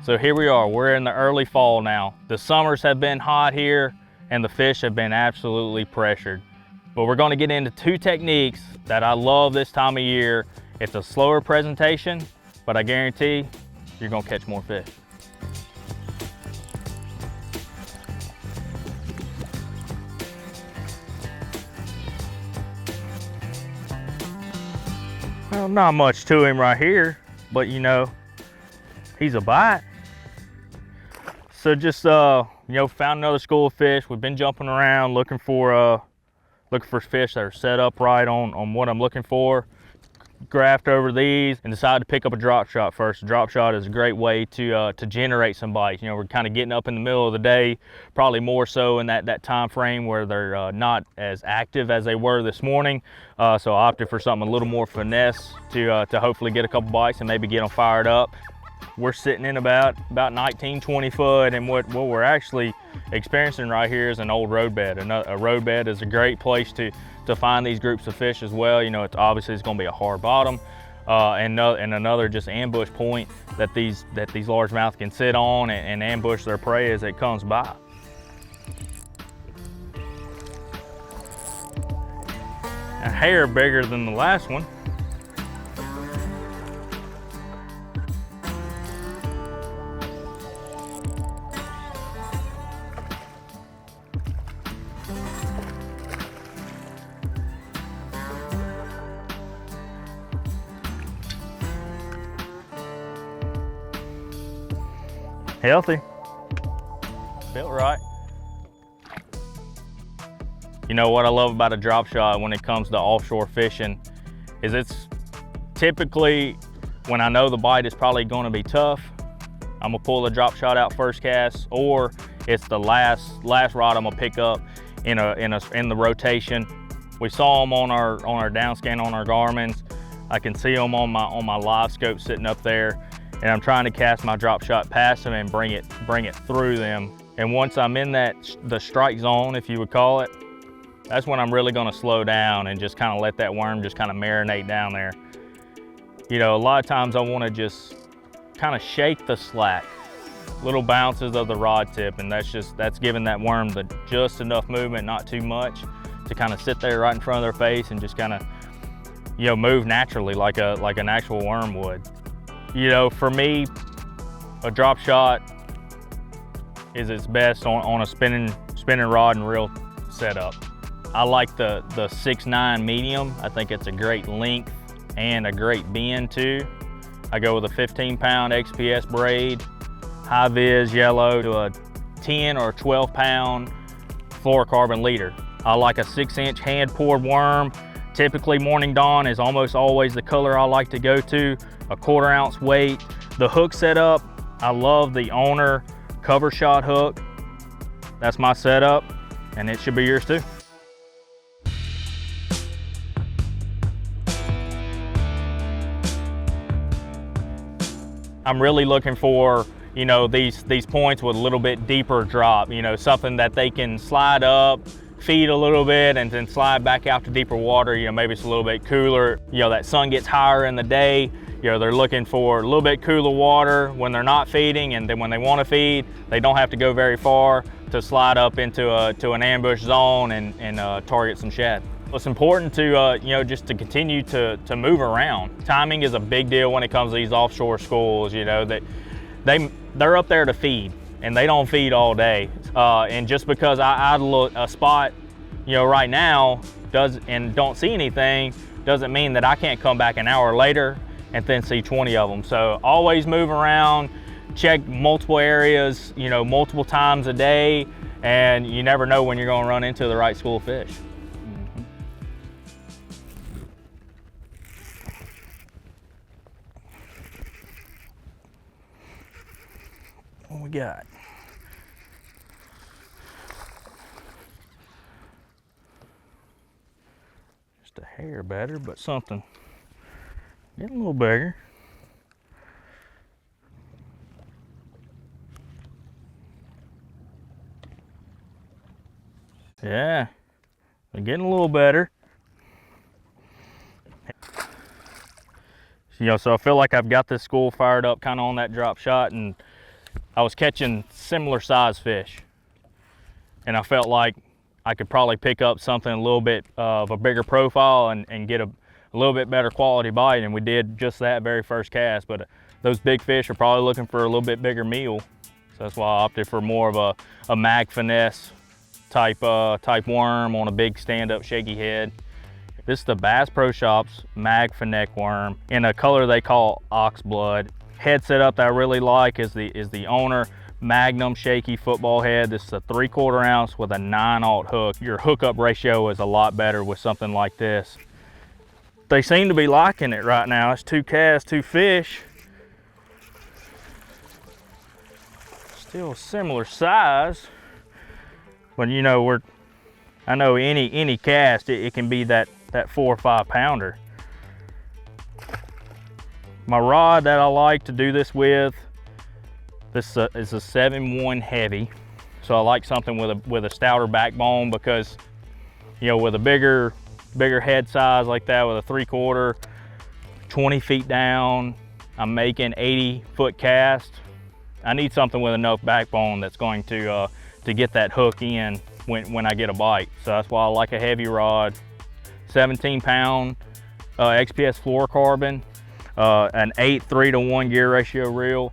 So here we are, we're in the early fall now. The summers have been hot here and the fish have been absolutely pressured. But we're gonna get into two techniques that I love this time of year. It's a slower presentation, but I guarantee you're gonna catch more fish. Well, not much to him right here, but you know, he's a bite. So just, you know, found another school of fish. We've been jumping around looking for fish that are set up right on what I'm looking for. Graphed over these and decided to pick up a drop shot first. A drop shot is a great way to generate some bites. You know, we're kind of getting up in the middle of the day, probably more so in that time frame where they're not as active as they were this morning. So I opted for something a little more finesse to hopefully get a couple bites and maybe get them fired up. We're sitting in about 19, 20 foot, and what we're actually experiencing right here is an old roadbed. A roadbed is a great place to find these groups of fish as well. You know, it's obviously going to be a hard bottom, and another just ambush point that these largemouth can sit on and ambush their prey as it comes by. A hair bigger than the last one. Healthy, built right. You know what I love about a drop shot when it comes to offshore fishing is it's typically, when I know the bite is probably going to be tough, I'm gonna pull the drop shot out first cast, or it's the last rod I'm gonna pick up in the rotation. We saw them on our down scan on our Garmin's. I can see them on my live scope sitting up there. And I'm trying to cast my drop shot past them and bring it through them. And once I'm in the strike zone, if you would call it, that's when I'm really gonna slow down and just kind of let that worm just kind of marinate down there. You know, a lot of times I wanna just kind of shake the slack, little bounces of the rod tip, and that's giving that worm just enough movement, not too much, to kind of sit there right in front of their face and just kind of, you know, move naturally like an actual worm would. You know, for me, a drop shot is its best on a spinning rod and reel setup. I like the 6'9" medium. I think it's a great length and a great bend too. I go with a 15-pound XPS braid, high vis yellow, to a 10 or 12-pound fluorocarbon leader. I like a 6-inch hand-poured worm. Typically morning dawn is almost always the color I like to go to. A 1/4 ounce weight. The hook setup, I love the Owner cover shot hook. That's my setup, and it should be yours too. I'm really looking for, you know, these points with a little bit deeper drop, you know, something that they can slide up, feed a little bit, and then slide back out to deeper water. You know, maybe it's a little bit cooler. You know, that sun gets higher in the day. You know, they're looking for a little bit cooler water when they're not feeding, and then when they want to feed, they don't have to go very far to slide up into an ambush zone and target some shad. It's important to, you know, just to continue to move around. Timing is a big deal when it comes to these offshore schools. You know, that they're up there to feed, and they don't feed all day. And just because I look a spot, you know, right now and don't see anything, doesn't mean that I can't come back an hour later and then see 20 of them. So always move around, check multiple areas, you know, multiple times a day, and you never know when you're gonna run into the right school of fish. What we got? Just a hair better, but something getting a little bigger. Yeah, they're getting a little better. You know, so I feel like I've got this school fired up kind of on that drop shot, and I was catching similar size fish, and I felt like I could probably pick up something a little bit of a bigger profile and get a little bit better quality bite, and we did just that very first cast. But those big fish are probably looking for a little bit bigger meal, so that's why I opted for more of a mag finesse type worm on a big stand-up shaky head. This is the Bass Pro Shops mag finesse worm in a color they call ox blood. Head setup that I really like is the owner Magnum shaky football head. This is a 3/4 ounce with a 9/0 hook. Your hookup ratio is a lot better with something like this. They seem to be liking it right now. It's 2 casts, 2 fish. Still similar size, but you know, I know any cast it can be that 4 or 5 pounder. My rod that I like to do this with, this is a 7-1 heavy, so I like something with a stouter backbone, because you know, with a bigger head size like that, with a 3/4, 20 feet down, I'm making 80-foot cast. I need something with enough backbone that's going to get that hook in when I get a bite. So that's why I like a heavy rod. 17-pound XPS fluorocarbon, an 8 3-to-1 gear ratio reel.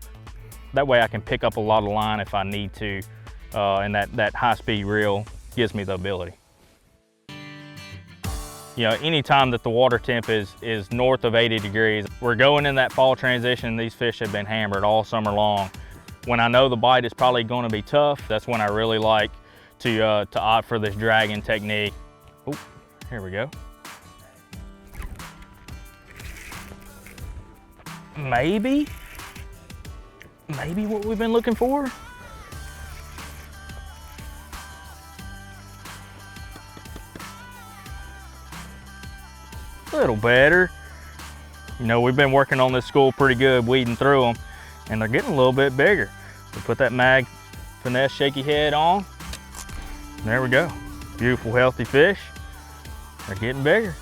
That way I can pick up a lot of line if I need to, and that high-speed reel gives me the ability. You know, anytime that the water temp is north of 80 degrees, we're going in that fall transition. These fish have been hammered all summer long. When I know the bite is probably going to be tough, that's when I really like to opt for this dragging technique. Oh, here we go. Maybe what we've been looking for. A little better. You know, we've been working on this school pretty good, weeding through them, and they're getting a little bit bigger. So put that mag finesse shaky head on. There we go. Beautiful, healthy fish. They're getting bigger.